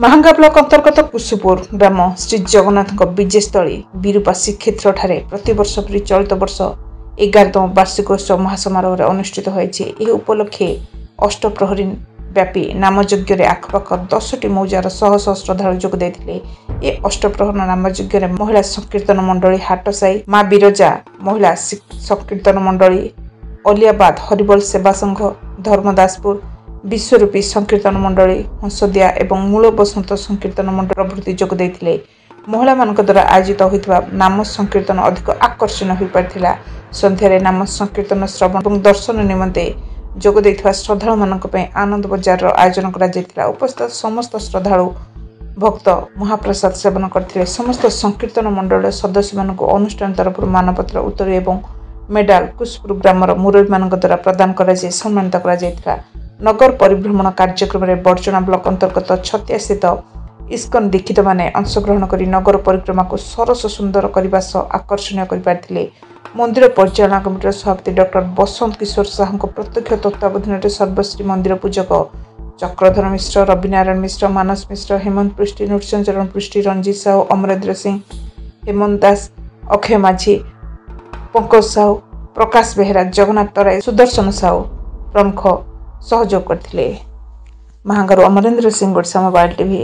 Mahanga block अंतर्गत कुसुपुर ग्राम श्री जगन्नाथ विजेस्थली विरूपा श्रीक्षेत्र ठारे प्रतिवर्ष परि चलित वर्ष 11तम वार्षिकोत्सव महासमारोह अनुष्ठित होती। उपलक्षे अष्टप्रहरी व्यापी नामयज्ञ आखपाख 10टी मौजार शह शह श्रद्धालु जोग देते। अष्टप्रहर नामयज्ञ महिला संकीर्तन मंडली हाटसाई माँ बिरजा महिला संकीर्तन मंडली अलियाबाद हरिबल सेवा संघ धर्मदासपुर विश्वरूपी संकीर्तन मंडली हंसदिया एवं मूल बसंत संकीर्तन मंडल प्रभृति जोग देते। महिला मान द्वारा आयोजित होता नाम संकीर्तन अधिक आकर्षण हो पारा। संध्यारे नाम संकीर्तन श्रवण और दर्शन निमंते जोग देथिबा श्रद्धालु मानक पय आनंद बजार आयोजन करा। उपस्थित समस्त श्रद्धालु भक्त महाप्रसाद सेवन करथिले। समस्त संकीर्तन मंडल सदस्य मानक अनुष्ठान तरफ मानपत्र उत्तरी एवं मेडाल कुसपुर ग्रामर मुरबी मान द्वारा प्रदान कर सम्मानित कर नगर परिभ्रमण कार्यक्रम में बड़चना ब्लॉक अंतर्गत छतिया स्थित इस्कन दीक्षित माने अंशग्रहण कर नगर परिक्रमा को सरस सुंदर करने सह आकर्षणीय कर मंदिर परिचालना कमिटर सभापति डॉक्टर बसंत किशोर साहू प्रत्यक्ष तत्वावधान सर्वश्री मंदिर पूजक चक्रधर मिश्र रविनारायण मिश्र मानस मिश्र हेमंत पृष्टि नृसिंहचरण पृष्टि रंजीत साहू अमरेंद्र सिंह हेमंत दास अक्षय माझी पंकज साहू प्रकाश बेहरा जगन्नाथ तराई सुदर्शन साहू प्रमुख सहयोग करथिले। महांगारू अमरेंद्र सिंह गोडसा मोबाइल टीवी।